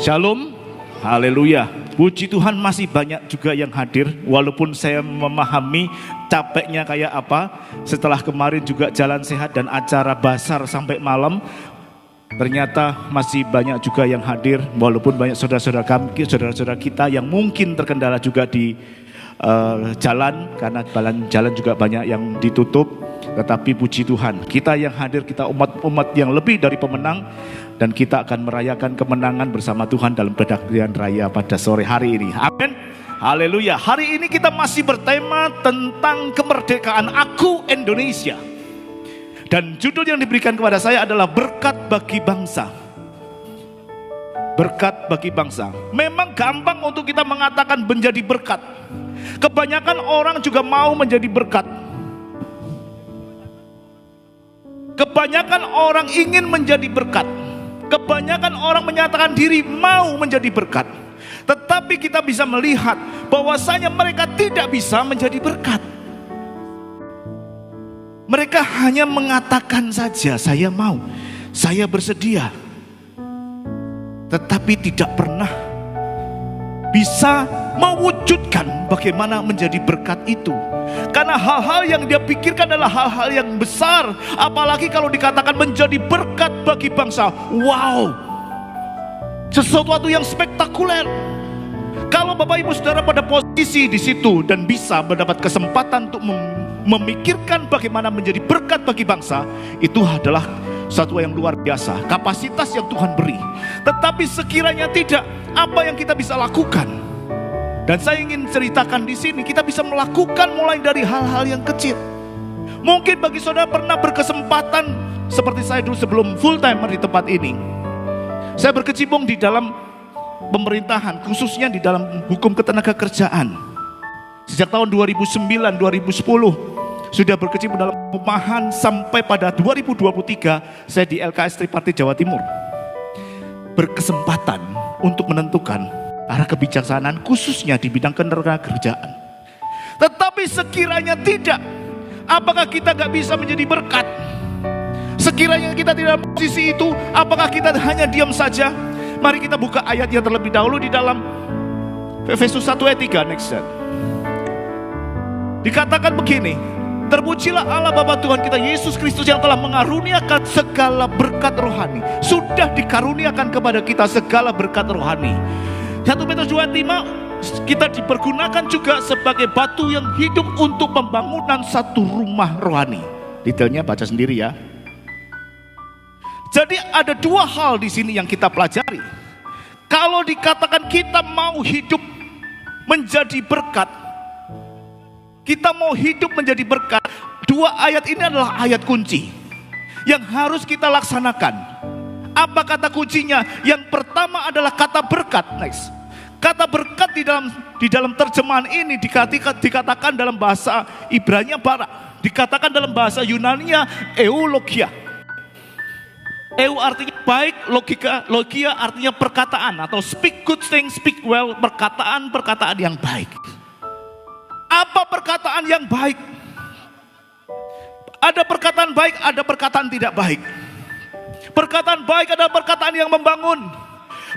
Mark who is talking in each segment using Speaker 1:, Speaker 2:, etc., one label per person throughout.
Speaker 1: Shalom, haleluya. Puji Tuhan masih banyak juga yang hadir. Walaupun saya memahami capeknya kayak apa. Setelah kemarin juga jalan sehat dan acara basar sampai malam, ternyata masih banyak juga yang hadir. Walaupun banyak saudara-saudara kita yang mungkin terkendala juga di jalan, karena jalan juga banyak yang ditutup. Tetapi puji Tuhan, kita yang hadir, kita umat-umat yang lebih dari pemenang, dan kita akan merayakan kemenangan bersama Tuhan dalam kebaktian raya pada sore hari ini. Amin. Haleluya. Hari ini kita masih bertema tentang kemerdekaan Aku Indonesia. Dan judul yang diberikan kepada saya adalah berkat bagi bangsa. Berkat bagi bangsa. Memang gampang untuk kita mengatakan menjadi berkat. Kebanyakan orang juga mau menjadi berkat. Kebanyakan orang ingin menjadi berkat. Kebanyakan orang menyatakan diri mau menjadi berkat. Tetapi kita bisa melihat bahwasanya mereka tidak bisa menjadi berkat. Mereka hanya mengatakan saja, saya mau, saya bersedia. Tetapi tidak pernah bisa mewujudkan bagaimana menjadi berkat itu. Karena hal-hal yang dia pikirkan adalah hal-hal yang besar. Apalagi kalau dikatakan menjadi berkat bagi bangsa. Wow, sesuatu yang spektakuler. Kalau Bapak Ibu Saudara pada posisi di situ dan bisa mendapat kesempatan untuk memikirkan bagaimana menjadi berkat bagi bangsa, itu adalah satu yang luar biasa, kapasitas yang Tuhan beri. Tetapi sekiranya tidak, apa yang kita bisa lakukan? Dan saya ingin ceritakan di sini, kita bisa melakukan mulai dari hal-hal yang kecil. Mungkin bagi saudara pernah berkesempatan seperti saya dulu sebelum full timer di tempat ini. Saya berkecimpung di dalam pemerintahan, khususnya di dalam hukum ketenagakerjaan. Sejak tahun 2009-2010 sudah berkecimpung dalam perumahan sampai pada 2023 saya di LKS Tripartit Jawa Timur. Berkesempatan untuk menentukan arah kebijaksanaan khususnya di bidang ketenagakerjaan. Tetapi sekiranya tidak, apakah kita gak bisa menjadi berkat? Sekiranya kita tidak dalam posisi itu, apakah kita hanya diam saja? Mari kita buka ayatnya terlebih dahulu di dalam Efesus 1 ayat 3. Next set. Dikatakan begini, terpujilah Allah Bapa Tuhan kita Yesus Kristus yang telah mengaruniakan segala berkat rohani. Sudah dikaruniakan kepada kita segala berkat rohani. 1 Petrus 2:5, kita dipergunakan juga sebagai batu yang hidup untuk pembangunan satu rumah rohani. Detailnya baca sendiri ya. Jadi ada dua hal di sini yang kita pelajari. Kalau dikatakan kita mau hidup menjadi berkat, kita mau hidup menjadi berkat, dua ayat ini adalah ayat kunci yang harus kita laksanakan. Apa kata kuncinya? Yang pertama adalah kata berkat. Next. Kata berkat di dalam terjemahan ini dikatakan dalam bahasa Ibrani bara, dikatakan dalam bahasa Yunani-nya eulogia. Eu artinya baik, logia artinya perkataan atau speak good things, speak well, perkataan yang baik. Apa perkataan yang baik? Ada perkataan baik, ada perkataan tidak baik. Perkataan baik adalah perkataan yang membangun.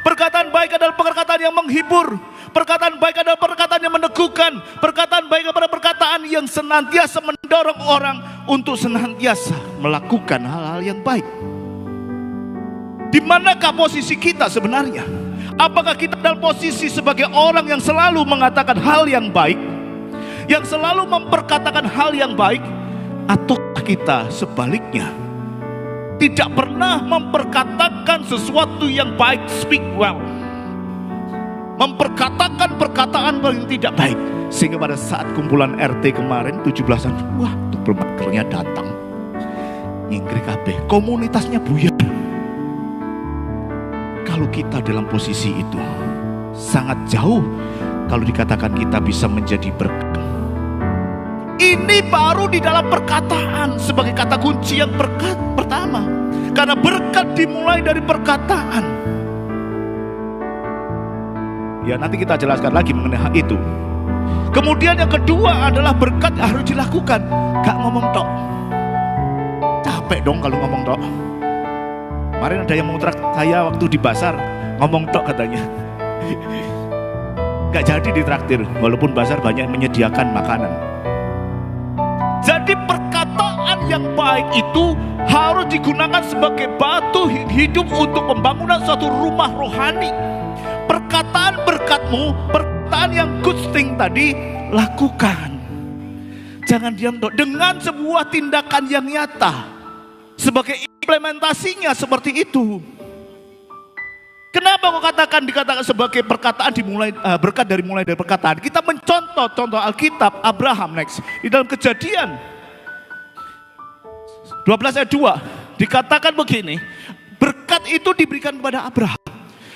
Speaker 1: Perkataan baik adalah perkataan yang menghibur. Perkataan baik adalah perkataan yang meneguhkan. Perkataan baik adalah perkataan yang senantiasa mendorong orang untuk senantiasa melakukan hal-hal yang baik. Di manakah posisi kita sebenarnya? Apakah kita dalam posisi sebagai orang yang selalu mengatakan hal yang baik, yang selalu memperkatakan hal yang baik, atau kita sebaliknya tidak pernah memperkatakan sesuatu yang baik, speak well, memperkatakan perkataan yang tidak baik, sehingga pada saat kumpulan RT kemarin 17-an, wah tuh bermakernya datang nyingkrik kabeh, komunitasnya buyar. Kalau kita dalam posisi itu sangat jauh kalau dikatakan kita bisa menjadi berkat. Ini baru di dalam perkataan sebagai kata kunci yang berkat pertama. Karena berkat dimulai dari perkataan. Ya nanti kita jelaskan lagi mengenai hal itu. Kemudian yang kedua adalah berkat harus dilakukan. Gak ngomong tok. Capek dong kalau ngomong tok. Kemarin ada yang mengutrak saya waktu di pasar, ngomong tok katanya. Gak jadi ditraktir, walaupun pasar banyak menyediakan makanan. Jadi perkataan yang baik itu harus digunakan sebagai batu hidup untuk pembangunan suatu rumah rohani. Perkataan berkatmu, perkataan yang good thing tadi, lakukan. Jangan diam tok, dengan sebuah tindakan yang nyata. Sebagai implementasinya seperti itu. Kenapa kok dikatakan sebagai perkataan dimulai berkat dari perkataan? Kita mencontoh contoh Alkitab Abraham next di dalam Kejadian 12 ayat 2 dikatakan begini, berkat itu diberikan kepada Abraham.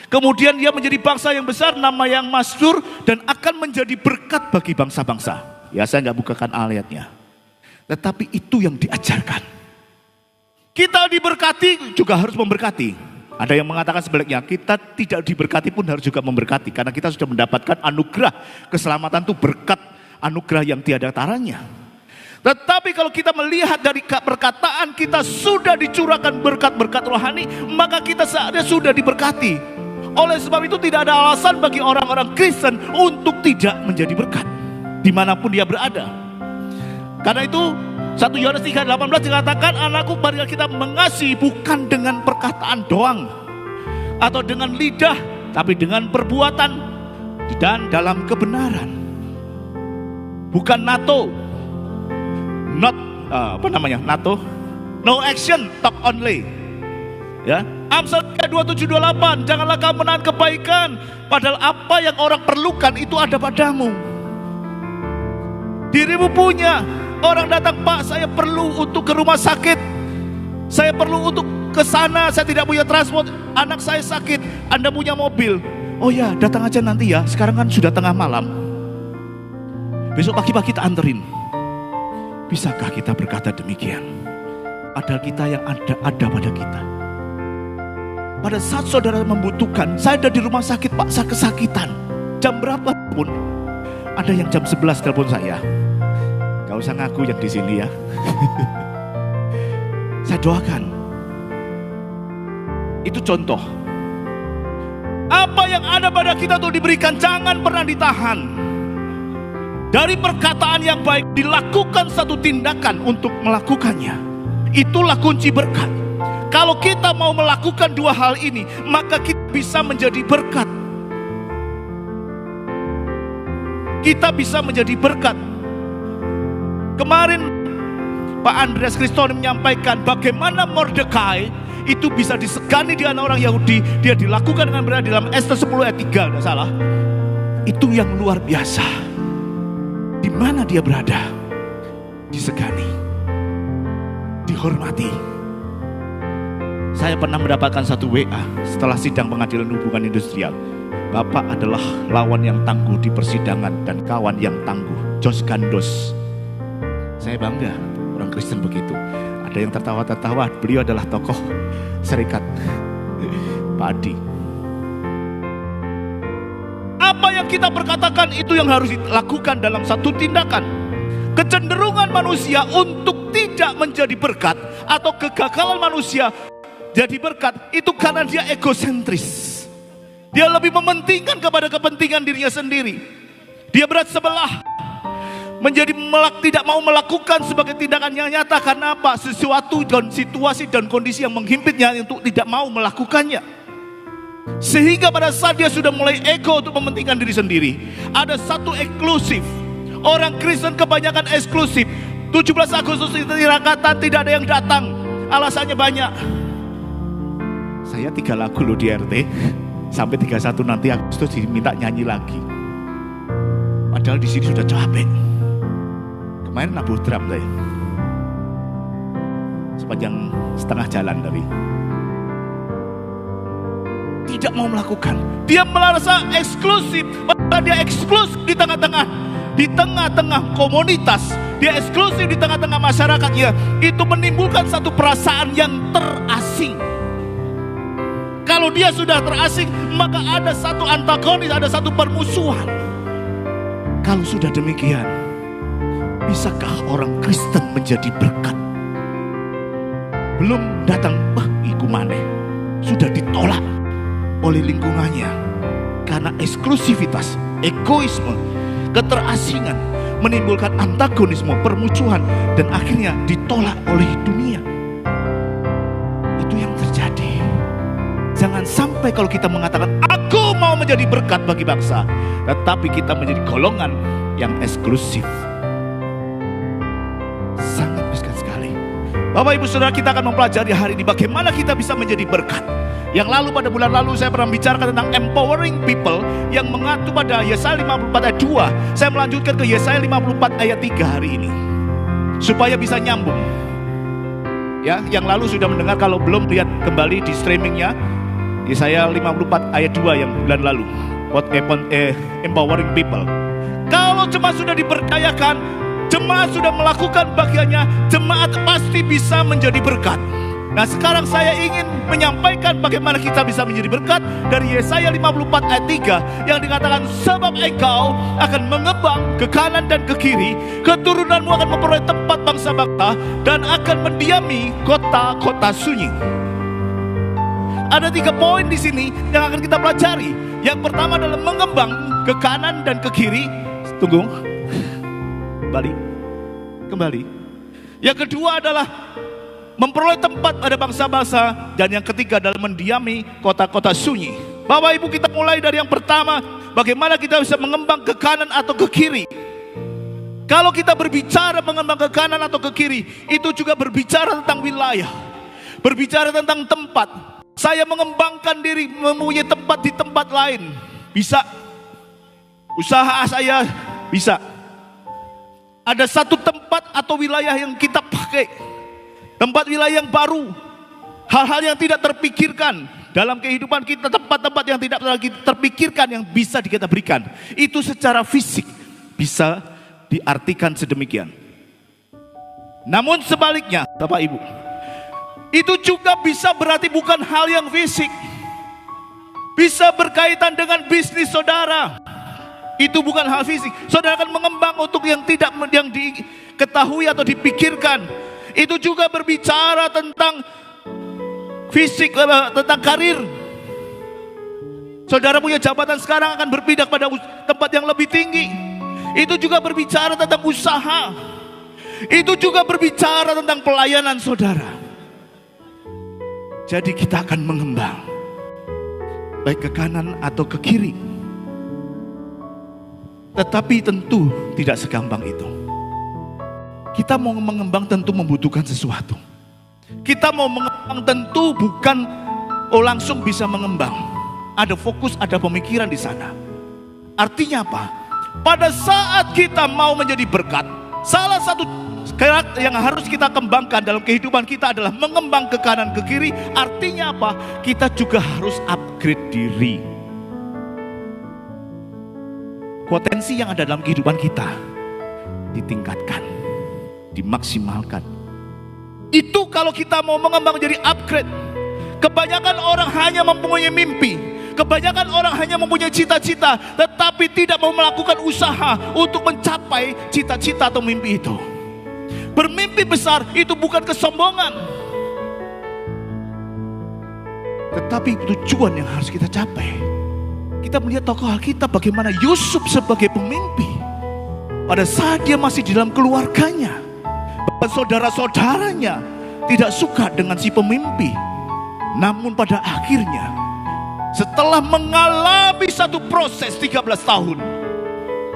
Speaker 1: Kemudian dia menjadi bangsa yang besar, nama yang masyhur dan akan menjadi berkat bagi bangsa-bangsa. Ya saya nggak bukakan ayatnya, tetapi itu yang diajarkan. Kita diberkati juga harus memberkati. Ada yang mengatakan sebaliknya, kita tidak diberkati pun harus juga memberkati. Karena kita sudah mendapatkan anugerah. Keselamatan itu berkat anugerah yang tiada taranya. Tetapi kalau kita melihat dari perkataan kita sudah dicurahkan berkat-berkat rohani, maka kita saatnya sudah diberkati. Oleh sebab itu tidak ada alasan bagi orang-orang Kristen untuk tidak menjadi berkat. Dimanapun dia berada. Karena itu 1 Yohanes 3:18 dikatakan, anakku marilah kita mengasihi bukan dengan perkataan doang atau dengan lidah, tapi dengan perbuatan dan dalam kebenaran. Bukan NATO, NATO, no action, talk only. Ya, Amsal 27:28, janganlah kamu menahan kebaikan, padahal apa yang orang perlukan itu ada padamu. Dirimu punya. Orang datang, Pak saya perlu untuk ke rumah sakit, saya perlu untuk ke sana, saya tidak punya transport, anak saya sakit, Anda punya mobil. Oh ya datang aja nanti ya, sekarang kan sudah tengah malam, besok pagi-pagi kita anterin. Bisakah kita berkata demikian? Padahal kita yang ada pada kita. Pada saat saudara membutuhkan, saya ada di rumah sakit Pak, saya kesakitan, jam berapa pun, ada yang jam 11 telepon saya. Gak usah ngaku yang di sini ya. Saya doakan. Itu contoh. Apa yang ada pada kita tuh diberikan, jangan pernah ditahan. Dari perkataan yang baik dilakukan satu tindakan untuk melakukannya. Itulah kunci berkat. Kalau kita mau melakukan dua hal ini, maka kita bisa menjadi berkat. Kita bisa menjadi berkat. Kemarin Pak Andreas Kristoni menyampaikan bagaimana Mordekai itu bisa disegani di antara orang Yahudi. Dia dilakukan dengan benar dalam Ester 10 ayat 3, tidak salah. Itu yang luar biasa. Di mana dia berada, disegani, dihormati. Saya pernah mendapatkan satu WA setelah sidang pengadilan hubungan industrial. Bapak adalah lawan yang tangguh di persidangan dan kawan yang tangguh, Jos Gandos. Saya bangga, orang Kristen begitu. Ada yang tertawa-tertawa, beliau adalah tokoh serikat Pak Adi. Apa yang kita perkatakan itu yang harus dilakukan dalam satu tindakan. Kecenderungan manusia untuk tidak menjadi berkat atau kegagalan manusia jadi berkat itu karena dia egosentris. Dia lebih mementingkan kepada kepentingan dirinya sendiri. Dia berat sebelah. Tidak mau melakukan sebagai tindakan yang nyata. Karena apa? Sesuatu dan situasi dan kondisi yang menghimpitnya untuk tidak mau melakukannya. Sehingga pada saat dia sudah mulai ego untuk mementingkan diri sendiri, ada satu eksklusif. Orang Kristen kebanyakan eksklusif. 17 Agustus itu dikatakan tidak ada yang datang. Alasannya banyak. Saya 3 lagu loh di RT. Sampai 31 nanti Agustus diminta nyanyi lagi. Padahal di sini sudah capek. Kemarin nabuh drum saya sepanjang setengah jalan tapi tidak mau melakukan. Dia merasa eksklusif, padahal dia eksklusif di tengah-tengah komunitas. Dia eksklusif di tengah-tengah masyarakatnya. Itu menimbulkan satu perasaan yang terasing. Kalau dia sudah terasing, maka ada satu antagonis, ada satu permusuhan. Kalau sudah demikian, bisakah orang Kristen menjadi berkat? Belum datang, iku maneh, sudah ditolak. oleh lingkungannya. Karena eksklusivitas, egoisme, keterasingan menimbulkan antagonisme, permusuhan, dan akhirnya ditolak oleh dunia. Itu yang terjadi. Jangan sampai kalau kita mengatakan aku mau menjadi berkat bagi bangsa, tetapi kita menjadi golongan yang eksklusif. Sangat riskan sekali. Bapak Ibu Saudara, kita akan mempelajari hari ini bagaimana kita bisa menjadi berkat. Yang lalu, pada bulan lalu saya pernah bicarakan tentang empowering people yang mengacu pada Yesaya 54 ayat 2. Saya melanjutkan ke Yesaya 54 ayat 3 hari ini supaya bisa nyambung. Ya, yang lalu sudah mendengar, kalau belum lihat kembali di streamingnya Yesaya 54 ayat 2 yang bulan lalu. Empowering people. Kalau jemaat sudah dipercayakan, jemaat sudah melakukan bagiannya, jemaat pasti bisa menjadi berkat. Nah, sekarang saya ingin menyampaikan bagaimana kita bisa menjadi berkat dari Yesaya 54 ayat 3 yang dikatakan, sebab engkau akan mengembang ke kanan dan ke kiri, keturunanmu akan memperoleh tempat bangsa-bangsa dan akan mendiami kota-kota sunyi. Ada 3 poin di sini yang akan kita pelajari. Yang pertama adalah mengembang ke kanan dan ke kiri. Tunggu, kembali. Yang kedua adalah memperoleh tempat pada bangsa-bangsa, dan yang ketiga adalah mendiami kota-kota sunyi. Bapak Ibu, kita mulai dari yang pertama, bagaimana kita bisa mengembang ke kanan atau ke kiri. Kalau kita berbicara mengembang ke kanan atau ke kiri, itu juga berbicara tentang wilayah, berbicara tentang tempat. Saya mengembangkan diri, mempunyai tempat di tempat lain, bisa. Usaha saya bisa. Ada satu tempat atau wilayah yang kita pakai, tempat wilayah yang baru, hal-hal yang tidak terpikirkan dalam kehidupan kita, tempat-tempat yang tidak terpikirkan yang bisa kita berikan. Itu secara fisik bisa diartikan sedemikian. Namun sebaliknya, Bapak Ibu, itu juga bisa berarti bukan hal yang fisik. Bisa berkaitan dengan bisnis saudara. Itu bukan hal fisik. Saudara akan mengembang untuk yang tidak yang diketahui atau dipikirkan. Itu juga berbicara tentang fisik, tentang karir. Saudara punya jabatan sekarang akan berpindah pada tempat yang lebih tinggi. Itu juga berbicara tentang usaha. Itu juga berbicara tentang pelayanan saudara. Jadi kita akan mengembang, baik ke kanan atau ke kiri. Tetapi tentu tidak segampang itu. Kita mau mengembang tentu membutuhkan sesuatu. Kita mau mengembang tentu bukan langsung bisa mengembang. Ada fokus, ada pemikiran di sana. Artinya apa? Pada saat kita mau menjadi berkat, salah satu karakter yang harus kita kembangkan dalam kehidupan kita adalah mengembang ke kanan ke kiri. Artinya apa? Kita juga harus upgrade diri. Potensi yang ada dalam kehidupan kita ditingkatkan, dimaksimalkan. Itu kalau kita mau mengembang menjadi upgrade. Kebanyakan orang hanya mempunyai mimpi, kebanyakan orang hanya mempunyai cita-cita, tetapi tidak mau melakukan usaha untuk mencapai cita-cita atau mimpi itu. Bermimpi besar itu bukan kesombongan, tetapi tujuan yang harus kita capai. Kita melihat tokoh Alkitab bagaimana Yusuf sebagai pemimpi. Pada saat dia masih di dalam keluarganya, bahkan saudara-saudaranya tidak suka dengan si pemimpi. Namun pada akhirnya, setelah mengalami satu proses 13 tahun,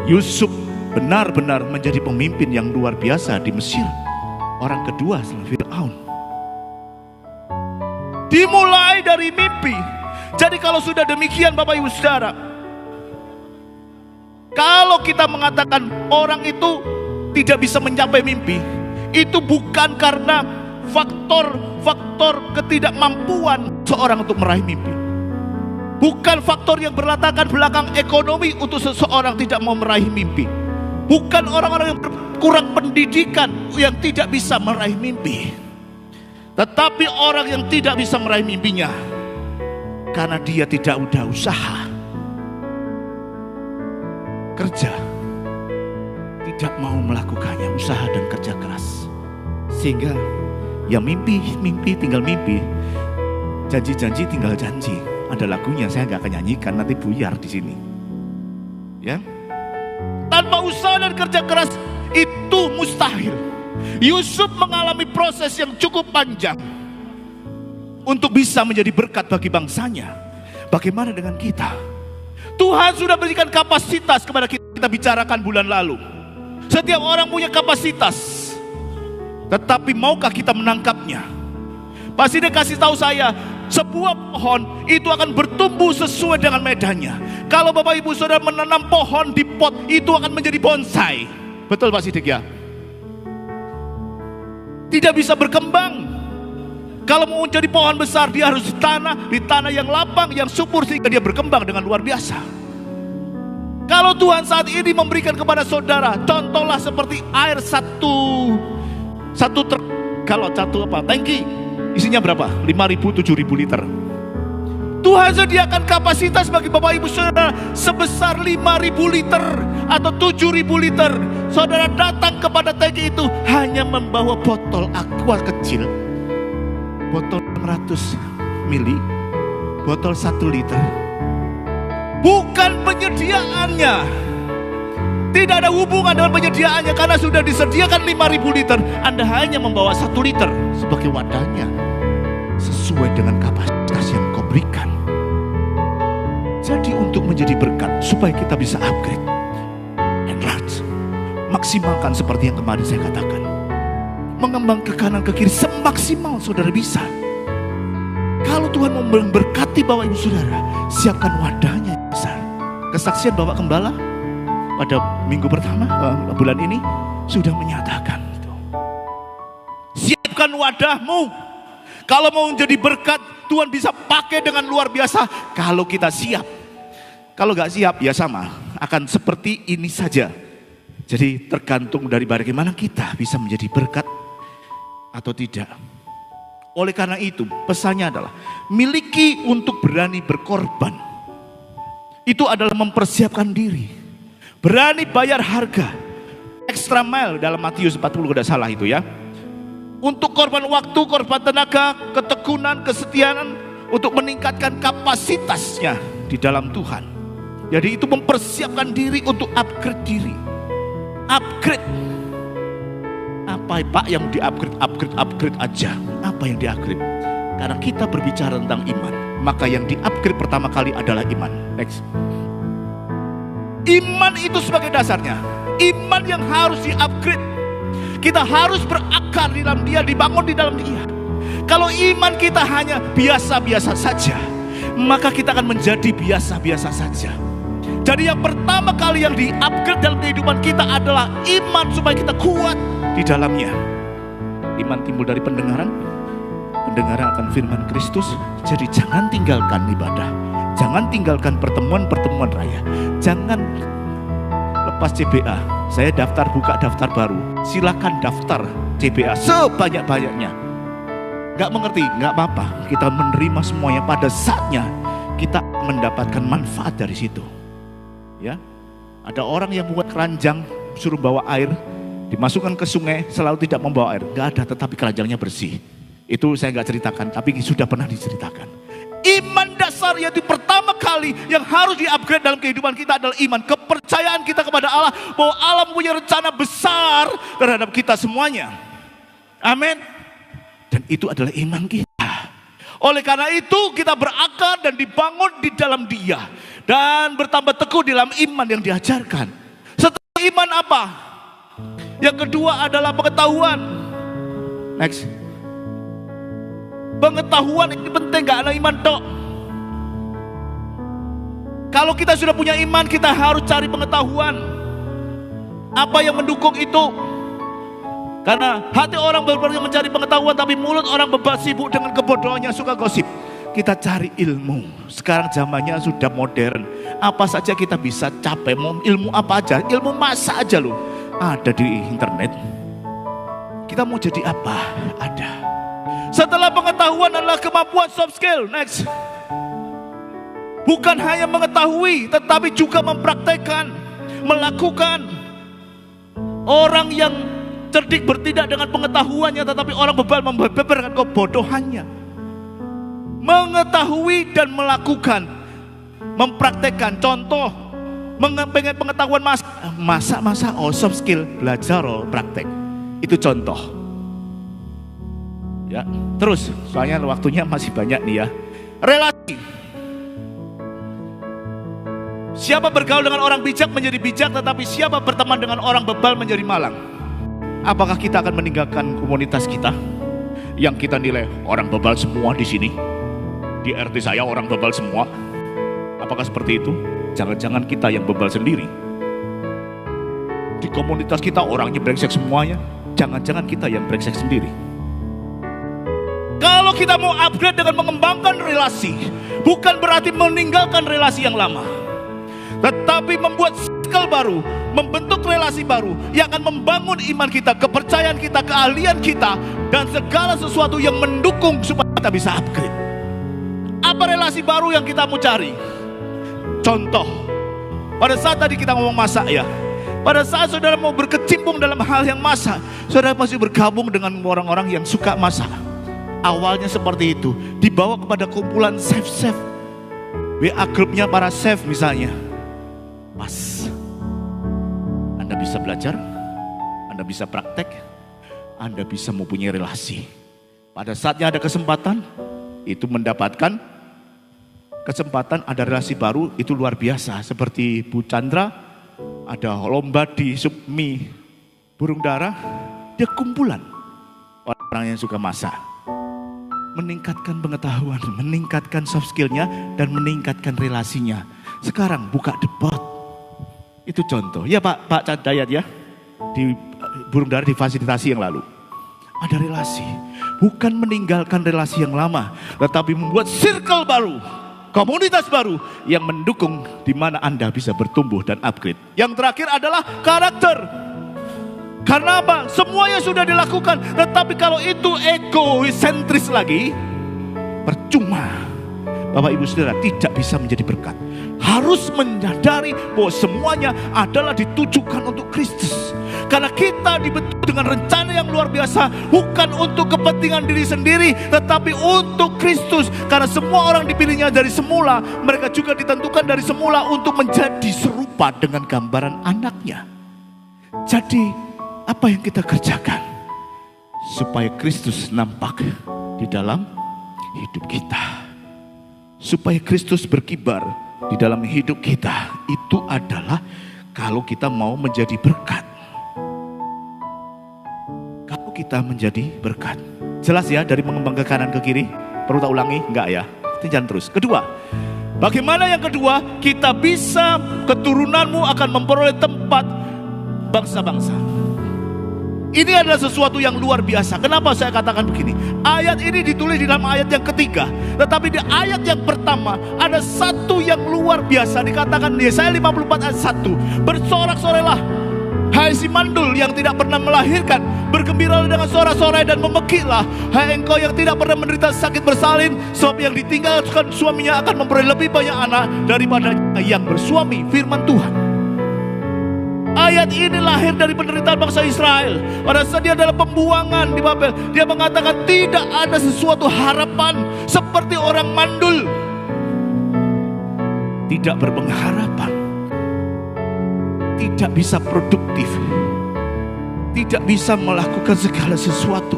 Speaker 1: Yusuf benar-benar menjadi pemimpin yang luar biasa di Mesir. Orang kedua setelah Fir'aun. Dimulai dari mimpi. Jadi kalau sudah demikian Bapak Ibu Saudara, kalau kita mengatakan orang itu tidak bisa mencapai mimpi, itu bukan karena faktor ketidakmampuan seorang untuk meraih mimpi. Bukan faktor yang berlatar belakang ekonomi untuk seseorang tidak mau meraih mimpi. Bukan orang-orang yang kurang pendidikan yang tidak bisa meraih mimpi. Tetapi orang yang tidak bisa meraih mimpinya karena dia tidak udah usaha, kerja, tidak mau melakukannya, usaha dan kerja keras. Sehingga ya mimpi tinggal mimpi, janji-janji tinggal janji. Ada lagunya, saya nggak akan nyanyikan, nanti buyar di sini. Ya, tanpa usaha dan kerja keras itu mustahil. Yusuf mengalami proses yang cukup panjang untuk bisa menjadi berkat bagi bangsanya. Bagaimana dengan kita? Tuhan sudah berikan kapasitas kepada kita. Kita bicarakan bulan lalu. Setiap orang punya kapasitas, tetapi maukah kita menangkapnya? Pasti dia kasih tahu saya, sebuah pohon itu akan bertumbuh sesuai dengan medannya. Kalau Bapak Ibu Saudara menanam pohon di pot, itu akan menjadi bonsai. Betul Pak Sidik ya? Tidak bisa berkembang. Kalau mau menjadi pohon besar, dia harus di tanah yang lapang, yang subur, sehingga dia berkembang dengan luar biasa. Kalau Tuhan saat ini memberikan kepada saudara, contohlah seperti air satu tangki, isinya berapa? 5.000, 7.000 liter. Tuhan sediakan kapasitas bagi Bapak Ibu Saudara sebesar 5.000 liter atau 7.000 liter. Saudara datang kepada tangki itu hanya membawa botol aqua kecil, botol 600 mili, botol 1 liter. Bukan penyediaannya, tidak ada hubungan dengan penyediaannya, karena sudah disediakan 5.000 liter. Anda hanya membawa 1 liter sebagai wadahnya, sesuai dengan kapasitas yang kau berikan. Jadi untuk menjadi berkat, supaya kita bisa upgrade, enlarge, maksimalkan seperti yang kemarin saya katakan. Mengembang ke kanan ke kiri semaksimal saudara bisa. Kalau Tuhan mau memberkati Bapak Ibu Saudara, siapkan wadahnya yang besar. Kesaksian Bapak Gembala pada minggu pertama bulan ini sudah menyatakan itu. Siapkan wadahmu. Kalau mau menjadi berkat, Tuhan bisa pakai dengan luar biasa kalau kita siap. Kalau gak siap ya sama, akan seperti ini saja. Jadi tergantung dari bagaimana kita bisa menjadi berkat atau tidak. Oleh karena itu pesannya adalah miliki untuk berani berkorban. Itu adalah mempersiapkan diri, berani bayar harga extra mile dalam Matius 40 kalau tidak salah itu ya. Untuk korban waktu, korban tenaga, ketekunan, kesetiaan untuk meningkatkan kapasitasnya di dalam Tuhan. Jadi itu mempersiapkan diri untuk upgrade diri. Upgrade. Apa Pak yang di-upgrade aja? Apa yang di-upgrade? Karena kita berbicara tentang iman, maka yang di-upgrade pertama kali adalah iman. Next. Iman itu sebagai dasarnya. Iman yang harus di-upgrade. Kita harus berakar di dalam dia, dibangun di dalam dia. Kalau iman kita hanya biasa-biasa saja, maka kita akan menjadi biasa-biasa saja. Jadi yang pertama kali yang di-upgrade dalam kehidupan kita adalah iman, supaya kita kuat di dalamnya. Iman timbul dari pendengaran, pendengaran akan firman Kristus. Jadi jangan tinggalkan ibadah, jangan tinggalkan pertemuan-pertemuan raya, jangan lepas CBA. Saya buka daftar baru, silakan daftar CBA sebanyak-banyaknya. Gak mengerti, gak apa-apa, kita menerima semuanya pada saatnya. Kita mendapatkan manfaat dari situ. Ya, ada orang yang buat keranjang, suruh bawa air, dimasukkan ke sungai, selalu tidak membawa air. Gak ada, tetapi keranjangnya bersih. Itu saya gak ceritakan, tapi sudah pernah diceritakan. Iman dasar yaitu pertama kali yang harus di-upgrade dalam kehidupan kita adalah iman. Kepercayaan kita kepada Allah, bahwa Allah punya rencana besar terhadap kita semuanya. Amin. Dan itu adalah iman kita. Oleh karena itu kita berakar dan dibangun di dalam dia, dan bertambah teguh dalam iman yang diajarkan. Setelah iman apa? Yang kedua adalah pengetahuan. Next. Pengetahuan ini penting, gak ada iman tok. Kalau kita sudah punya iman, kita harus cari pengetahuan. Apa yang mendukung itu? Karena hati orang berpergi mencari pengetahuan, tapi mulut orang bebal sibuk dengan kebodohannya, suka gosip. Kita cari ilmu. Sekarang zamannya sudah modern. Apa saja kita bisa capai. Mau ilmu apa aja, ilmu masa aja loh, ada di internet. Kita mau jadi apa? Ada. Setelah pengetahuan adalah kemampuan soft skill. Next. Bukan hanya mengetahui, tetapi juga mempraktekkan, melakukan. Orang yang cerdik bertindak dengan pengetahuannya, tetapi orang bebal membeberkan kebodohannya. mengetahui dan melakukan, mempraktekkan. Contoh, pengen pengetahuan masak, soft skill, belajar, praktek. Itu contoh. Ya, terus soalnya waktunya masih banyak nih ya. Relasi. Siapa bergaul dengan orang bijak menjadi bijak, tetapi siapa berteman dengan orang bebal menjadi malang. Apakah kita akan meninggalkan komunitas kita yang kita nilai orang bebal semua di sini? Di RT saya orang bebal semua. Apakah seperti itu? Jangan-jangan kita yang bebal sendiri. Di komunitas kita orangnya brengsek semuanya. Jangan-jangan kita yang brengsek sendiri. Kalau kita mau upgrade dengan mengembangkan relasi, bukan berarti meninggalkan relasi yang lama, tetapi membuat circle baru, membentuk relasi baru yang akan membangun iman kita, kepercayaan kita, keahlian kita, dan segala sesuatu yang mendukung supaya kita bisa upgrade. Apa relasi baru yang kita mau cari? Contoh, pada saat tadi kita ngomong masak ya, pada saat saudara mau berkecimpung dalam hal yang masak, saudara pasti bergabung dengan orang-orang yang suka masak. Awalnya seperti itu, dibawa kepada kumpulan chef-chef, WA grupnya para chef misalnya. Pas, Anda bisa belajar, Anda bisa praktek, Anda bisa mempunyai relasi. Pada saatnya ada kesempatan, itu mendapatkan kesempatan, ada relasi baru, itu luar biasa. Seperti Bu Chandra, ada lomba di Submi Burung Dara, dia kumpulan orang yang suka masak. Meningkatkan pengetahuan, meningkatkan soft skillnya, dan meningkatkan relasinya. Sekarang buka debat. Itu contoh. Ya Pak Dayat ya, di Burung Dara difasilitasi yang lalu. Ada relasi. Bukan meninggalkan relasi yang lama, tetapi membuat circle baru, komunitas baru yang mendukung di mana Anda bisa bertumbuh dan upgrade. Yang terakhir adalah karakter. Karena apa? Semuanya sudah dilakukan, tetapi kalau itu egosentris lagi, percuma. Bapak Ibu Saudara tidak bisa menjadi berkat. Harus menyadari bahwa semuanya adalah ditujukan untuk Kristus. Karena kita dibentuk dengan rencana yang luar biasa, bukan untuk kepentingan diri sendiri, tetapi untuk Kristus. Karena semua orang dipilihnya dari semula, mereka juga ditentukan dari semula untuk menjadi serupa dengan gambaran anaknya. Jadi apa yang kita kerjakan supaya Kristus nampak di dalam hidup kita, supaya Kristus berkibar di dalam hidup kita, itu adalah kalau kita mau menjadi berkat. Kalau kita menjadi berkat, jelas ya, dari mengembang ke kanan ke kiri. Perlu tak ulangi? Enggak ya, jangan terus. Kedua, bagaimana yang kedua? Kita bisa, keturunanmu akan memperoleh tempat bangsa-bangsa. Ini adalah sesuatu yang luar biasa. Kenapa saya katakan begini? Ayat ini ditulis di dalam ayat yang ketiga, tetapi di ayat yang pertama ada satu yang luar biasa. Dikatakan di Yesaya 54 ayat 1, bersorak-sorailah hai si mandul yang tidak pernah melahirkan, bergembiralah dengan sorak-sorai dan memekiklah hai engkau yang tidak pernah menderita sakit bersalin, sebab yang ditinggalkan suaminya akan memperoleh lebih banyak anak daripada yang bersuami. Firman Tuhan. Ayat ini lahir dari penderitaan bangsa Israel pada saat dia dalam pembuangan di Babel. Dia mengatakan tidak ada sesuatu harapan, seperti orang mandul, tidak berpengharapan, tidak bisa produktif, tidak bisa melakukan segala sesuatu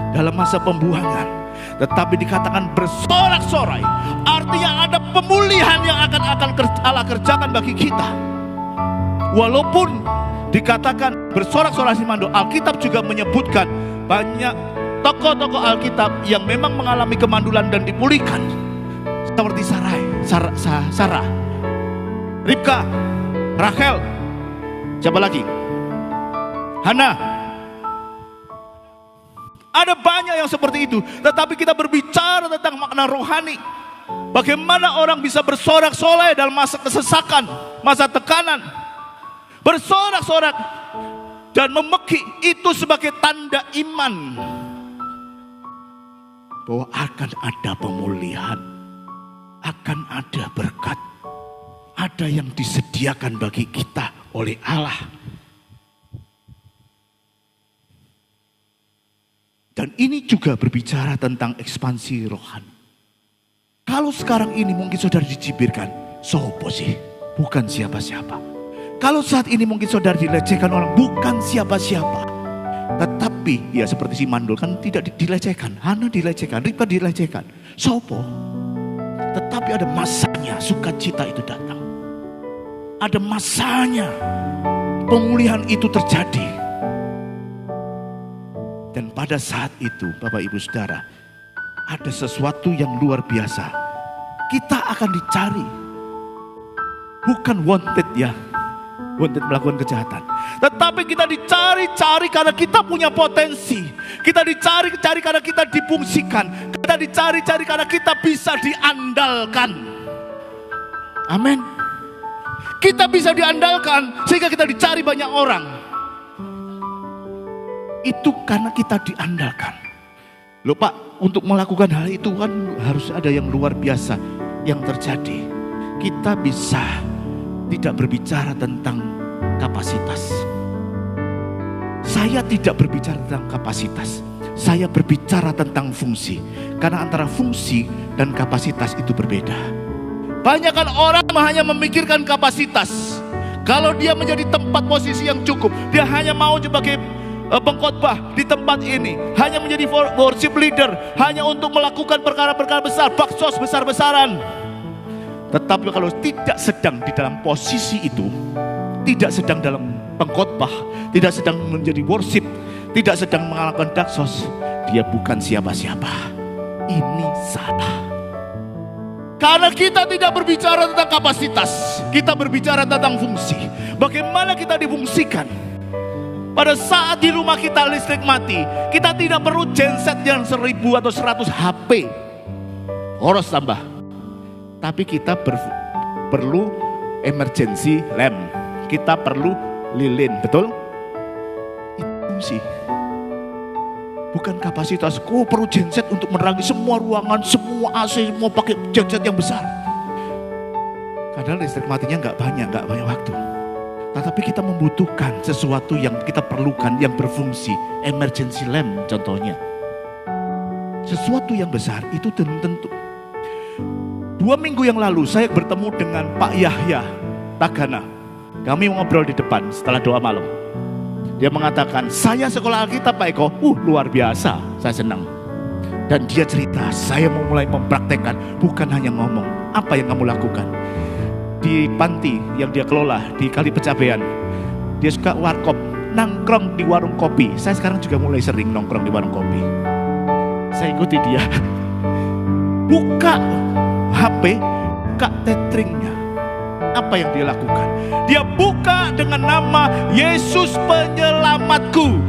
Speaker 1: dalam masa pembuangan. Tetapi dikatakan bersorak-sorai, artinya ada pemulihan yang akan Allah kerjakan bagi kita. Walaupun dikatakan bersorak-sorai si mandul, Alkitab juga menyebutkan banyak tokoh-tokoh Alkitab yang memang mengalami kemandulan dan dipulihkan. Seperti Sarah, Ribka, Rachel, siapa lagi? Hana. Ada banyak yang seperti itu. Tetapi kita berbicara tentang makna rohani. Bagaimana orang bisa bersorak-sorai dalam masa kesesakan, masa tekanan. Bersorak-sorak dan memekik itu sebagai tanda iman bahwa akan ada pemulihan, akan ada berkat, ada yang disediakan bagi kita oleh Allah. Dan ini juga berbicara tentang ekspansi rohani. Kalau sekarang ini mungkin saudara dicibirkan, sopo sih? Bukan siapa-siapa. Kalau saat ini mungkin saudara dilecehkan orang, bukan siapa-siapa. Tetapi ya seperti si mandul kan tidak dilecehkan, Hana dilecehkan, Ribka dilecehkan. Sopo? Tetapi ada masanya sukacita itu datang. Ada masanya pemulihan itu terjadi. Dan pada saat itu Bapak Ibu Saudara, ada sesuatu yang luar biasa. Kita akan dicari. Bukan wanted ya, wanted melakukan kejahatan. Tetapi kita dicari-cari karena kita punya potensi. Kita dicari-cari karena kita difungsikan. Kita dicari-cari karena kita bisa diandalkan. Amin. Kita bisa diandalkan sehingga kita dicari banyak orang. Itu karena kita diandalkan. Loh Pak, untuk melakukan hal itu kan harus ada yang luar biasa yang terjadi. Kita bisa tidak berbicara tentang kapasitas. Saya tidak berbicara tentang kapasitas. Saya berbicara tentang fungsi. Karena antara fungsi dan kapasitas itu berbeda. Banyak kan orang hanya memikirkan kapasitas. Kalau dia menjadi tempat posisi yang cukup, dia hanya mau sebagai pengkhotbah di tempat ini, hanya menjadi worship leader, hanya untuk melakukan perkara-perkara besar, baksos besar-besaran. Tetapi kalau tidak sedang di dalam posisi itu, tidak sedang dalam pengkhotbah, tidak sedang menjadi worship, tidak sedang melakukan daksos, dia bukan siapa-siapa. Ini salah. Karena kita tidak berbicara tentang kapasitas, kita berbicara tentang fungsi. Bagaimana kita difungsikan? Pada saat di rumah kita listrik mati, kita tidak perlu genset yang 1000 atau 100 HP. Harus tambah. Tapi kita perlu emergency lamp. Kita perlu lilin, betul? Itu fungsi. Bukan kapasitas. Kau perlu genset untuk menerangi semua ruangan, semua AC, semua pakai genset yang besar. Padahal listrik matinya nggak banyak waktu. Tetapi kita membutuhkan sesuatu yang kita perlukan, yang berfungsi. Emergency lamp contohnya. Sesuatu yang besar itu tentu. 2 minggu yang lalu saya bertemu dengan Pak Yahya Tagana. Kami ngobrol di depan setelah doa malam. Dia mengatakan, saya sekolah Alkitab Pak Eko, luar biasa, saya senang. Dan dia cerita, saya mau mulai mempraktekkan, bukan hanya ngomong. Apa yang kamu lakukan? Di panti yang dia kelola, di Kali Pecabean, dia suka warkop, nongkrong di warung kopi. Saya sekarang juga mulai sering nongkrong di warung kopi. Saya ikuti dia. Buka HP, buka tetheringnya. Apa yang dia lakukan? Dia buka dengan nama Yesus Penyelamatku.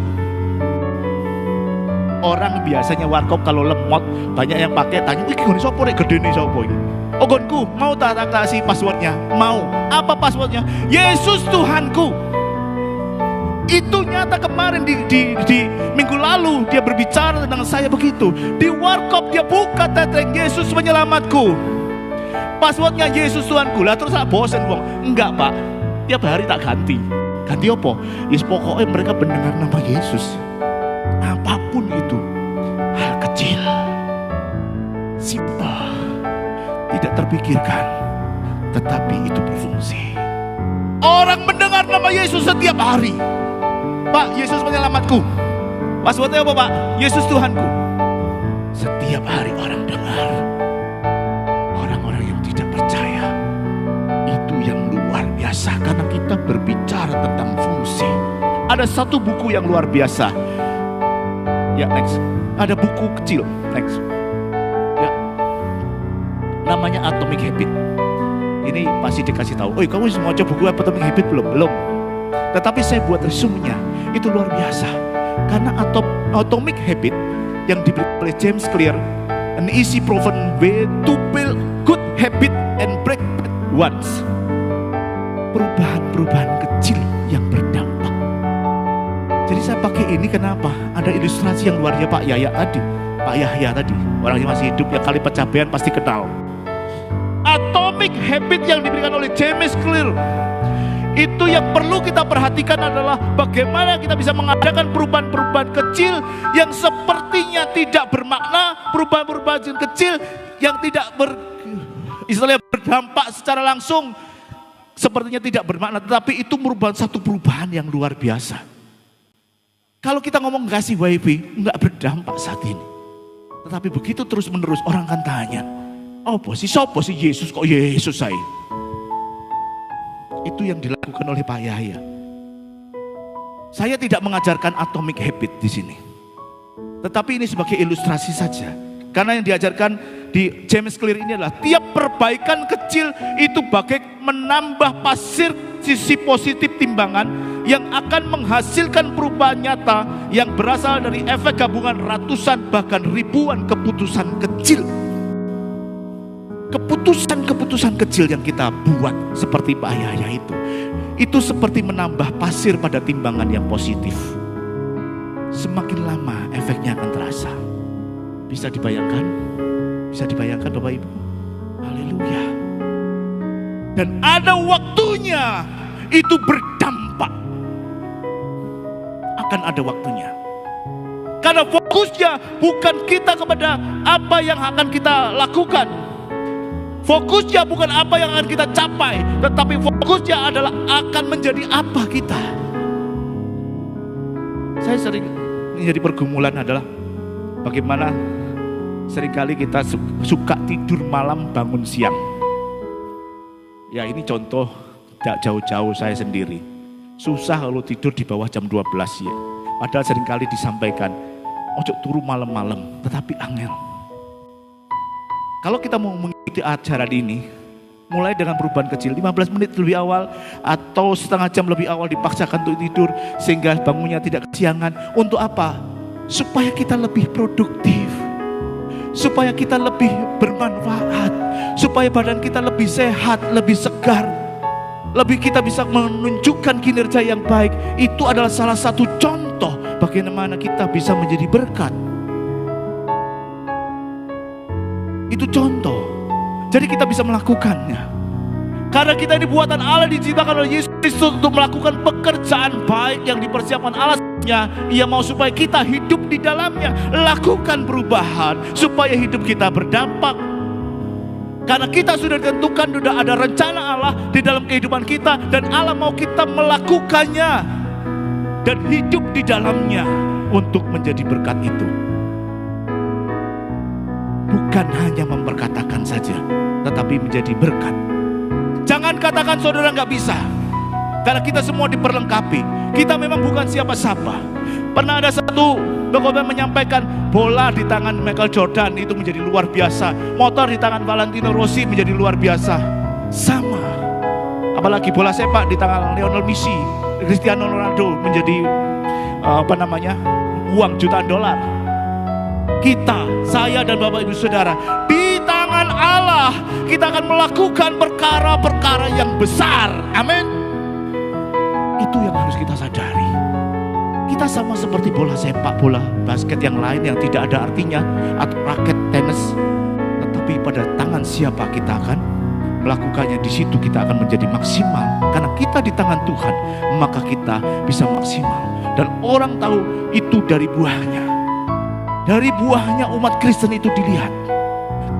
Speaker 1: Orang biasanya warkop kalau lemot, banyak yang pakai tanya, "Iki gone sapa rek gedene sapa iki?" "Ogonku, mau tak kasih passwordnya?" "Mau." "Apa passwordnya?" "Yesus Tuhanku." Itu nyata kemarin di minggu lalu dia berbicara tentang saya begitu. Di warkop dia buka tethering Yesus Penyelamatku. Passwordnya Yesus Tuhanku. Lah terus tak bosen wong. Enggak Pak, tiap hari tak ganti. Ganti apa? Yes, pokoknya mereka mendengar nama Yesus. Apapun itu, hal kecil, simpel, tidak terpikirkan, tetapi itu berfungsi. Orang mendengar nama Yesus setiap hari. Pak, Yesus Penyelamatku. Passwordnya apa Pak? Yesus Tuhanku. Setiap hari orang dengar. Orang-orang yang tidak percaya, itu yang luar biasa. Karena kita berbicara tentang fungsi. Ada satu buku yang luar biasa. Ya, next. Ada buku kecil. Next. Ya. Namanya Atomic Habit. Ini pasti dikasih tahu. "Oh, kamu mau coba buku Atomic Habit belum?" Belum. Tetapi saya buat resumenya. Itu luar biasa. Karena Atomic Habit yang diberikan oleh James Clear, an easy proven way to build good habit and break bad ones. Perubahan-perubahan kecil yang berdampak. Jadi saya pakai ini kenapa? Ada ilustrasi yang luar biasa Pak Yahya tadi. Orang yang masih hidup, yang Kali Pecabean pasti kenal. Atomic Habit yang diberikan oleh James Clear. Itu yang perlu kita perhatikan adalah bagaimana kita bisa mengadakan perubahan-perubahan kecil yang sepertinya tidak bermakna, perubahan-perubahan kecil yang tidak istilahnya berdampak secara langsung, sepertinya tidak bermakna, tetapi itu merupakan satu perubahan yang luar biasa. Kalau kita ngomong kasih WIB, enggak berdampak saat ini. Tetapi begitu terus menerus orang akan tanya, siapa sih Yesus, kok Yesus saya? Itu yang dilakukan oleh Pak Yahya. Saya tidak mengajarkan atomic habit di sini. Tetapi ini sebagai ilustrasi saja. Karena yang diajarkan di James Clear ini adalah tiap perbaikan kecil itu bagai menambah pasir sisi positif timbangan yang akan menghasilkan perubahan nyata yang berasal dari efek gabungan ratusan bahkan ribuan keputusan kecil. Keputusan-keputusan kecil yang kita buat seperti Pak Yahya itu seperti menambah pasir pada timbangan yang positif. Semakin lama efeknya akan terasa. Bisa dibayangkan? Bisa dibayangkan Bapak Ibu? Haleluya. Dan ada waktunya itu berdampak. Akan ada waktunya. Karena fokusnya bukan kita kepada apa yang akan kita lakukan. Fokusnya bukan apa yang akan kita capai, tetapi fokusnya adalah akan menjadi apa kita. Saya sering menjadi pergumulan adalah bagaimana seringkali kita suka tidur malam bangun siang. Ya ini contoh tidak jauh-jauh saya sendiri. Susah kalau tidur di bawah jam 12 ya. Padahal seringkali disampaikan, ojo turu malam-malam, tetapi angel. Kalau kita mau mengikuti acara ini, mulai dengan perubahan kecil, 15 menit lebih awal atau setengah jam lebih awal dipaksakan untuk tidur sehingga bangunnya tidak kesiangan. Untuk apa? Supaya kita lebih produktif, supaya kita lebih bermanfaat, supaya badan kita lebih sehat, lebih segar, lebih kita bisa menunjukkan kinerja yang baik. Itu adalah salah satu contoh bagaimana kita bisa menjadi berkat. Itu contoh. Jadi kita bisa melakukannya. Karena kita ini buatan Allah, diciptakan oleh Yesus Kristus untuk melakukan pekerjaan baik yang dipersiapkan Allah. Ia mau supaya kita hidup di dalamnya. Lakukan perubahan supaya hidup kita berdampak. Karena kita sudah ditentukan, sudah ada rencana Allah di dalam kehidupan kita. Dan Allah mau kita melakukannya dan hidup di dalamnya untuk menjadi berkat itu. Bukan hanya memperkatakan saja, tetapi menjadi berkat. Jangan katakan saudara nggak bisa, karena kita semua diperlengkapi. Kita memang bukan siapa-siapa. Pernah ada satu dokumenter menyampaikan bola di tangan Michael Jordan itu menjadi luar biasa, motor di tangan Valentino Rossi menjadi luar biasa. Sama, apalagi bola sepak di tangan Lionel Messi, Cristiano Ronaldo menjadi uang jutaan dolar. Kita, saya dan Bapak Ibu Saudara, di tangan Allah kita akan melakukan perkara-perkara yang besar. Amin. Itu yang harus kita sadari. Kita sama seperti bola sepak, bola basket yang lain yang tidak ada artinya, atau raket tenis. Tetapi pada tangan siapa kita akan melakukannya, di situ kita akan menjadi maksimal. Karena kita di tangan Tuhan, maka kita bisa maksimal. Dan orang tahu itu dari buahnya. Dari buahnya umat Kristen itu dilihat.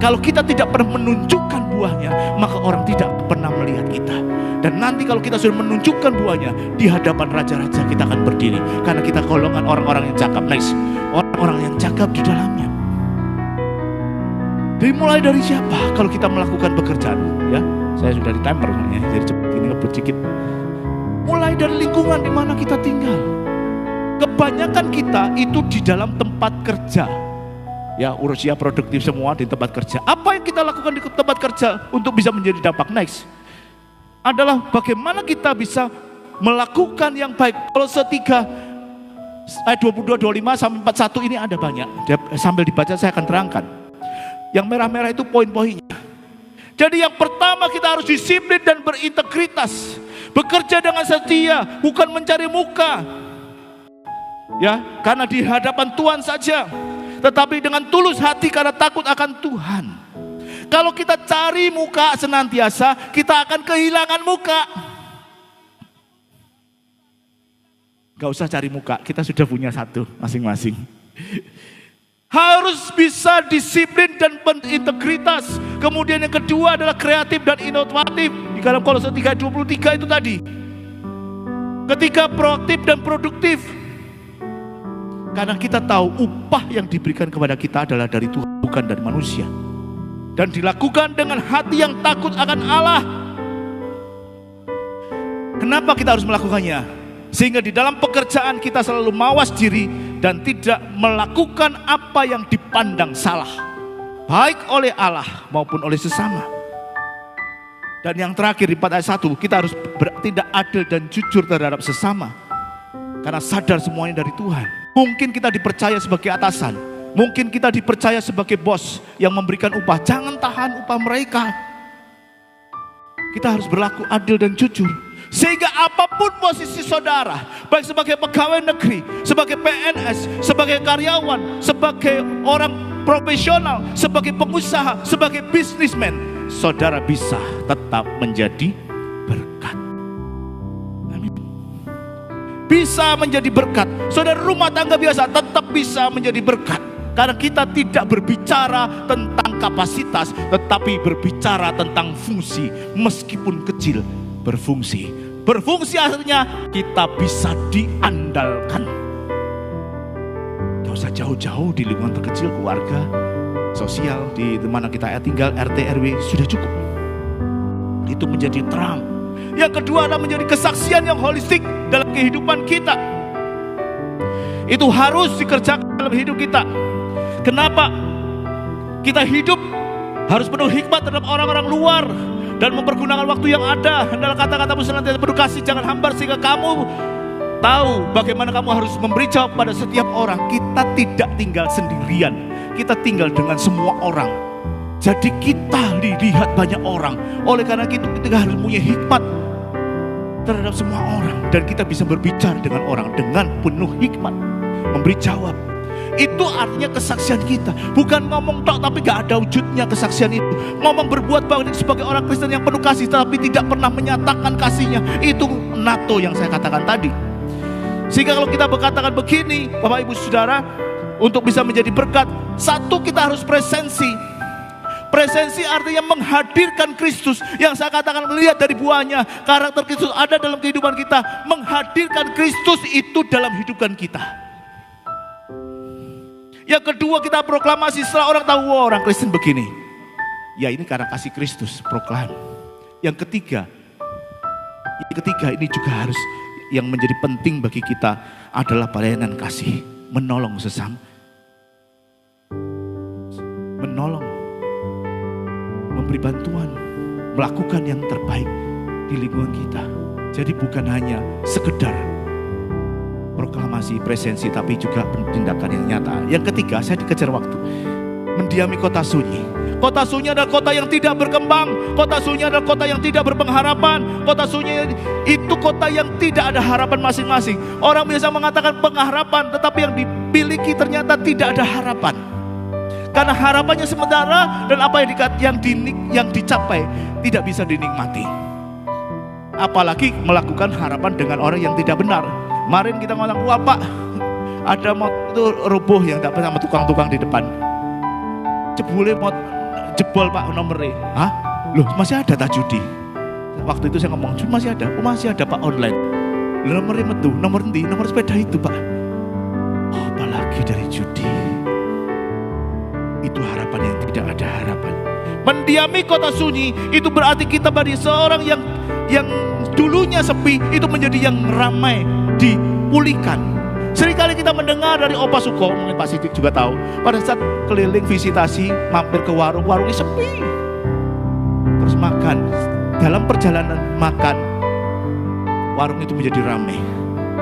Speaker 1: Kalau kita tidak pernah menunjukkan buahnya, maka orang tidak pernah melihat kita. Dan nanti kalau kita sudah menunjukkan buahnya, di hadapan raja-raja kita akan berdiri. Karena kita golongan orang-orang yang cakap. Nice. Orang-orang yang cakap di dalamnya. Dimulai dari siapa? Kalau kita melakukan pekerjaan, ya, saya sudah di timer, ya, jadi cepat ini ngebut sedikit. Mulai dari lingkungan di mana kita tinggal. Kebanyakan kita itu di dalam tempat kerja. Ya, usia produktif semua di tempat kerja. Apa yang kita lakukan di tempat kerja untuk bisa menjadi dampak next? Adalah bagaimana kita bisa melakukan yang baik. Kolose 3 ayat 22, 25 sampai 41 ini ada banyak. Sambil dibaca saya akan terangkan. Yang merah-merah itu poin-poinnya. Jadi yang pertama kita harus disiplin dan berintegritas. Bekerja dengan setia, bukan mencari muka. Ya, karena di hadapan Tuhan saja, tetapi dengan tulus hati karena takut akan Tuhan. Kalau kita cari muka senantiasa, kita akan kehilangan muka. Gak usah cari muka, kita sudah punya satu masing-masing. Harus bisa disiplin dan berintegritas. Kemudian yang kedua adalah kreatif dan inovatif. Di dalam Kolose 3:23 itu tadi. Ketika proaktif dan produktif. Karena kita tahu upah yang diberikan kepada kita adalah dari Tuhan, bukan dari manusia. Dan dilakukan dengan hati yang takut akan Allah. Kenapa kita harus melakukannya? Sehingga di dalam pekerjaan kita selalu mawas diri dan tidak melakukan apa yang dipandang salah, baik oleh Allah maupun oleh sesama. Dan yang terakhir di 4 ayat 1, kita harus bertindak adil dan jujur terhadap sesama. Karena sadar semuanya dari Tuhan. Mungkin kita dipercaya sebagai atasan, mungkin kita dipercaya sebagai bos yang memberikan upah. Jangan tahan upah mereka. Kita harus berlaku adil dan jujur. Sehingga apapun posisi saudara, baik sebagai pegawai negeri, sebagai PNS, sebagai karyawan, sebagai orang profesional, sebagai pengusaha, sebagai bisnismen, saudara bisa tetap menjadi berkat. Amin. Bisa menjadi berkat. Saudara rumah tangga biasa tetap bisa menjadi berkat. Karena kita tidak berbicara tentang kapasitas, tetapi berbicara tentang fungsi. Meskipun kecil, berfungsi. Berfungsi artinya kita bisa diandalkan. Gak usah jauh-jauh di lingkungan terkecil, keluarga, sosial, di mana kita tinggal, RT, RW, sudah cukup. Itu menjadi terang. Yang kedua adalah menjadi kesaksian yang holistik dalam kehidupan kita. Itu harus dikerjakan dalam hidup kita. Kenapa? Kita hidup harus penuh hikmat terhadap orang-orang luar dan mempergunakan waktu yang ada. Adalah kata-katamu senantiasa penuh kasih, jangan hambar, sehingga kamu tahu bagaimana kamu harus memberi jawab pada setiap orang. Kita tidak tinggal sendirian, kita tinggal dengan semua orang. Jadi kita dilihat banyak orang. Oleh karena itu kita harus punya hikmat terhadap semua orang, dan kita bisa berbicara dengan orang dengan penuh hikmat, memberi jawab. Itu artinya kesaksian kita. Bukan ngomong tok tapi gak ada wujudnya kesaksian itu. Ngomong berbuat baik sebagai orang Kristen yang penuh kasih, tapi tidak pernah menyatakan kasihnya. Itu NATO yang saya katakan tadi. Sehingga kalau kita berkatakan begini, Bapak Ibu Saudara, untuk bisa menjadi berkat, satu, kita harus presensi. Presensi artinya menghadirkan Kristus. Yang saya katakan melihat dari buahnya, karakter Kristus ada dalam kehidupan kita. Menghadirkan Kristus itu dalam kehidupan kita. Yang kedua, kita proklamasi. Setelah orang tahu, wah, orang Kristen begini, ya ini karena kasih Kristus, proklam. Yang ketiga ini juga harus yang menjadi penting bagi kita adalah pelayanan kasih, menolong sesama, menolong, memberi bantuan, melakukan yang terbaik di lingkungan kita. Jadi bukan hanya sekedar proklamasi, presensi, tapi juga tindakan yang nyata. Yang ketiga, saya dikejar waktu, mendiami kota sunyi. Kota sunyi adalah kota yang tidak berkembang. Kota sunyi adalah kota yang tidak berpengharapan. Kota sunyi itu kota yang tidak ada harapan masing-masing. Orang biasa mengatakan pengharapan, tetapi yang dimiliki ternyata tidak ada harapan. Karena harapannya sementara, dan apa yang dicapai tidak bisa dinikmati. Apalagi melakukan harapan dengan orang yang tidak benar. Kemarin kita ngomong, wah Pak, ada motor roboh yang dapat sama tukang-tukang di depan. Jebol Pak nomornya. Hah? Loh, masih ada tak judi? Waktu itu saya ngomong, masih ada. Oh, masih ada Pak online. Nomornya metu, nomor sepeda itu Pak. Oh, apalagi dari judi. Itu harapan yang tidak ada harapan. Mendiami kota sunyi itu berarti kita bagi seorang yang dulunya sepi itu menjadi yang ramai, dipulihkan. Seringkali kita mendengar dari Opa Suko, mungkin Pak Sidik juga tahu, pada saat keliling visitasi, mampir ke warungnya sepi. Terus makan, dalam perjalanan makan, warung itu menjadi ramai.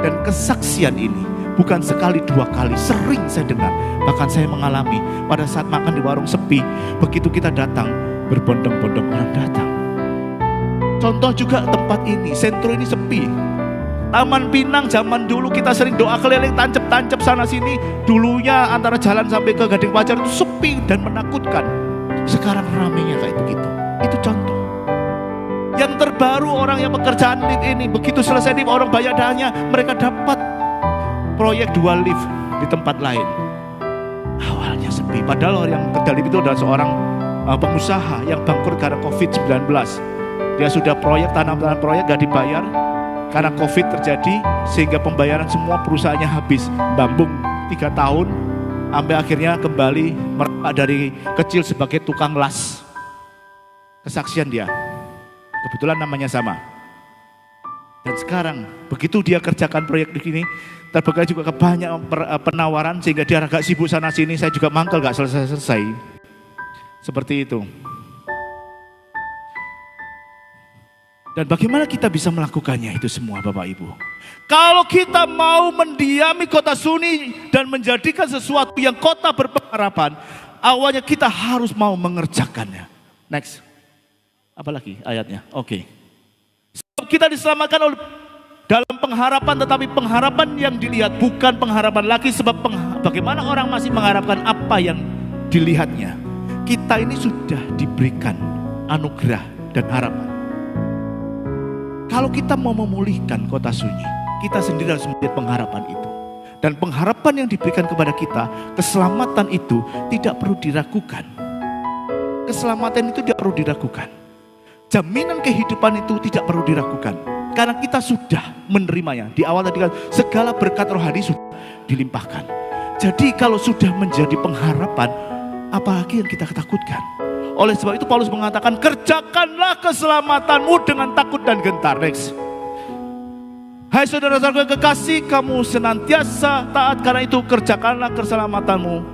Speaker 1: Dan kesaksian ini bukan sekali dua kali, sering saya dengar. Bahkan saya mengalami pada saat makan di warung sepi, begitu kita datang, berbondong-bondong orang datang. Contoh juga tempat ini, sentro ini sepi. Taman Pinang zaman dulu kita sering doa keliling, tancap-tancap sana sini. Dulunya antara jalan sampai ke Gading Pacar itu sepi dan menakutkan. Sekarang ramainya kayak begitu. Itu contoh. Yang terbaru orang yang pekerjaan lift ini, begitu selesai nih orang bayar dananya, mereka dapat proyek 2 lift di tempat lain. Awalnya sepi, padahal orang yang terdalim itu adalah seorang pengusaha yang bangkrut karena COVID-19. Dia sudah proyek, tanam proyek gak dibayar karena COVID terjadi, sehingga pembayaran semua perusahaannya habis. Bambung 3 tahun, sampai akhirnya kembali merambah dari kecil sebagai tukang las. Kesaksian dia, kebetulan namanya sama. Dan sekarang begitu dia kerjakan proyek di sini, terbekali juga ke banyak penawaran, sehingga dia agak sibuk sana sini. Saya juga mangkel gak selesai-selesai. Seperti itu. Dan bagaimana kita bisa melakukannya itu semua, Bapak Ibu? Kalau kita mau mendiami kota sunyi dan menjadikan sesuatu yang kota berpengharapan, awalnya kita harus mau mengerjakannya. Next. Apalagi ayatnya? Oke. Sebab kita diselamatkan oleh dalam pengharapan, tetapi pengharapan yang dilihat bukan pengharapan lagi. Sebab bagaimana orang masih mengharapkan apa yang dilihatnya. Kita ini sudah diberikan anugerah dan harapan. Kalau kita mau memulihkan kota sunyi, kita sendiri harus melihat pengharapan itu. Dan pengharapan yang diberikan kepada kita, keselamatan itu tidak perlu diragukan. Keselamatan itu tidak perlu diragukan. Jaminan kehidupan itu tidak perlu diragukan. Karena kita sudah menerimanya. Di awal tadi kan, segala berkat rohani sudah dilimpahkan. Jadi kalau sudah menjadi pengharapan, apalagi yang kita takutkan? Oleh sebab itu Paulus mengatakan, kerjakanlah keselamatanmu dengan takut dan gentar. Next. Hai saudara-saudara kekasih, kamu senantiasa taat, karena itu kerjakanlah keselamatanmu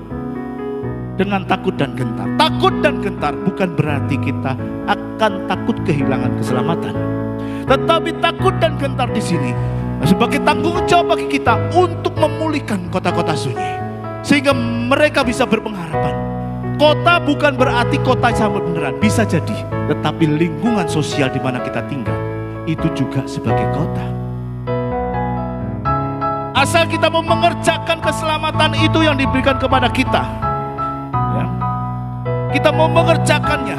Speaker 1: dengan takut dan gentar. Takut dan gentar bukan berarti kita akan takut kehilangan keselamatan. Tetapi takut dan gentar di sini sebagai tanggung jawab bagi kita untuk memulihkan kota-kota sunyi, sehingga mereka bisa berpengharapan. Kota bukan berarti kota sama beneran, bisa jadi, tetapi lingkungan sosial di mana kita tinggal itu juga sebagai kota. Asal kita mau mengerjakan keselamatan itu yang diberikan kepada kita, ya. Kita mau mengerjakannya.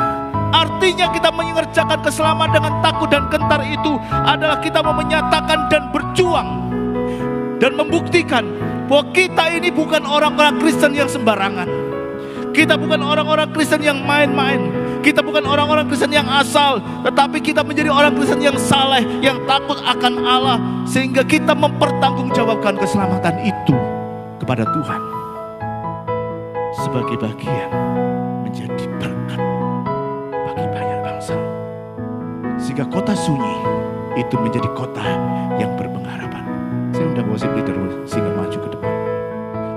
Speaker 1: Artinya kita mengerjakan keselamatan dengan takut dan gentar itu adalah kita mau menyatakan dan berjuang dan membuktikan bahwa kita ini bukan orang-orang Kristen yang sembarangan. Kita bukan orang-orang Kristen yang main-main. Kita bukan orang-orang Kristen yang asal. Tetapi kita menjadi orang Kristen yang saleh, yang takut akan Allah, sehingga kita mempertanggungjawabkan keselamatan itu kepada Tuhan sebagai bagian menjadi berkat bagi banyak bangsa. Sehingga kota sunyi itu menjadi kota yang berpengharapan. Saya udah worship leader sehingga maju ke depan.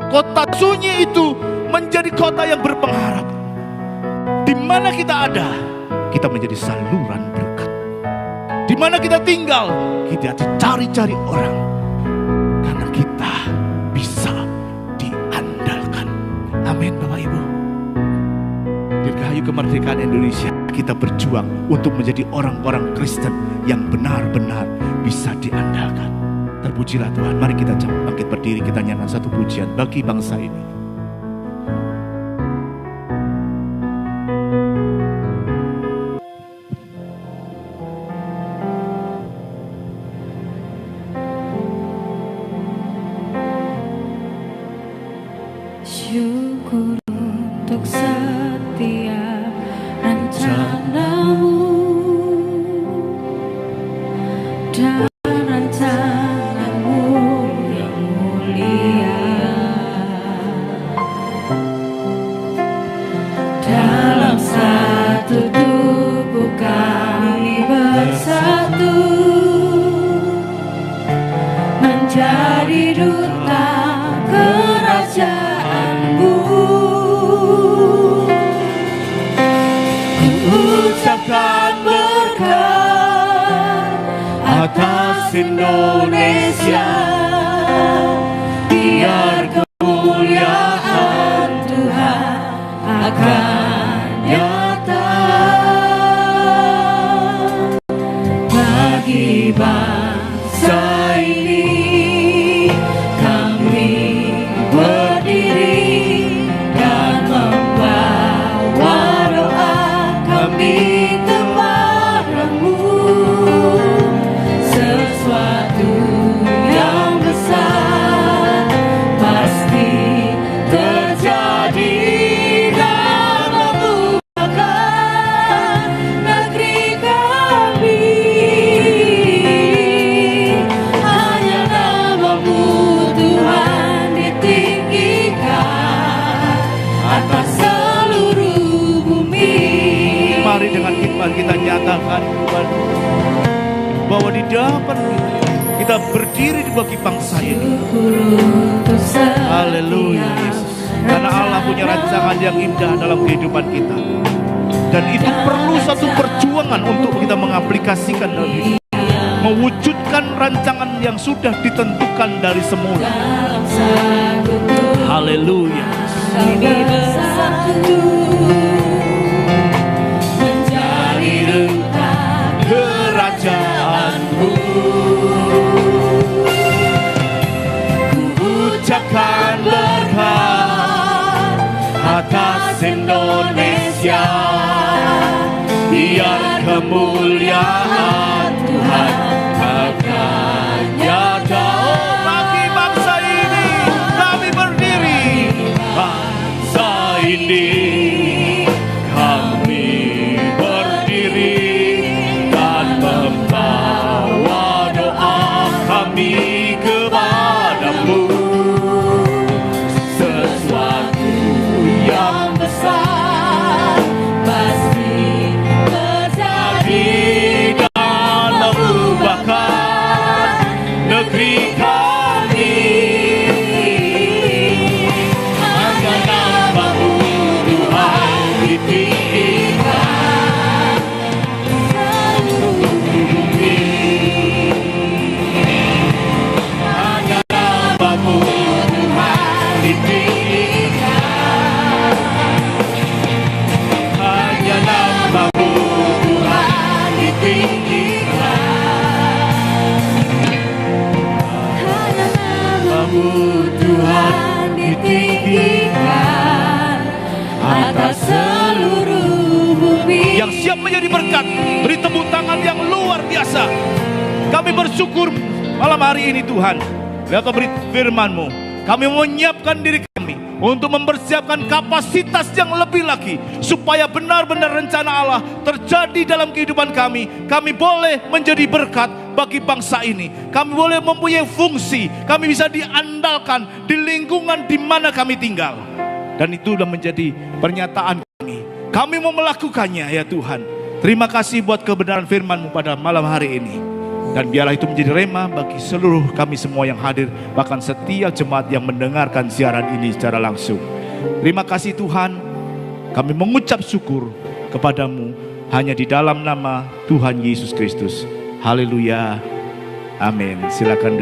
Speaker 1: Kota sunyi itu menjadi kota yang berpengharap. Di mana kita ada, kita menjadi saluran berkat. Di mana kita tinggal, kita dicari-cari orang, karena kita bisa diandalkan. Amin, Bapak Ibu. Dirgahayu kemerdekaan Indonesia, kita berjuang untuk menjadi orang-orang Kristen yang benar-benar bisa diandalkan. Terpujilah Tuhan. Mari kita bangkit berdiri, kita nyanyikan satu pujian bagi bangsa ini.
Speaker 2: Syukur untuk setiap rencanamu dan rancanganmu yang mulia. Dalam satu tubuh kami bersatu, menjadi duta kerajaan. Ucapkan berkat atas Indonesia, biar kemuliaan Tuhan akan nyata bagi bangsa ini. Kami berdiri dan membawa doa kami kepadamu, sesuatu yang besar pasti terjadi.
Speaker 1: sudah berdiri bagi bangsa ini. Haleluya Yesus. Karena Allah punya rancangan yang indah dalam kehidupan kita. Dan itu perlu satu perjuangan untuk kita mengaplikasikan dalam hidup. Mewujudkan rancangan yang sudah ditentukan dari semula. Haleluya.
Speaker 2: Kami bersatu mencari rencana
Speaker 1: Kerajaan-Mu. Ku ucapkan berkat atas Indonesia. Biar kemuliaan Tuhan akan nyata. Oh, bagi bangsa ini kami berdiri. Bangsa ini kami berdiri dan membawa doa kami kepadamu. Sesuatu yang besar
Speaker 2: pasti terjadi
Speaker 1: dan mengubahkan negeri kami. Hanya nama-Mu Tuhan ditinggikan seluruh bumi. Hanya nama-Mu Tuhan ditinggikan. Hanya nama-Mu Tuhan ditinggikan. Nama-Mu Tuhan ditinggikan
Speaker 2: atas seluruh bumi.
Speaker 1: yang siap menjadi berkat. Beri tepuk tangan yang luar biasa. Kami bersyukur malam hari ini Tuhan. Lihat beri firman-Mu. Kami menyiapkan diri kami untuk mempersiapkan kapasitas yang lebih lagi. Supaya benar-benar rencana Allah terjadi dalam kehidupan kami. Kami boleh menjadi berkat bagi bangsa ini. Kami boleh mempunyai fungsi. Kami bisa diandalkan di lingkungan di mana kami tinggal. Dan itu sudah menjadi pernyataan kami. Kami mau melakukannya ya Tuhan. Terima kasih buat kebenaran firman-Mu pada malam hari ini. Dan biarlah itu menjadi rema bagi seluruh kami semua yang hadir. Bahkan setiap jemaat yang mendengarkan siaran ini secara langsung. Terima kasih Tuhan. Kami mengucap syukur kepadamu. Hanya di dalam nama Tuhan Yesus Kristus. Haleluya. Amin. Silakan.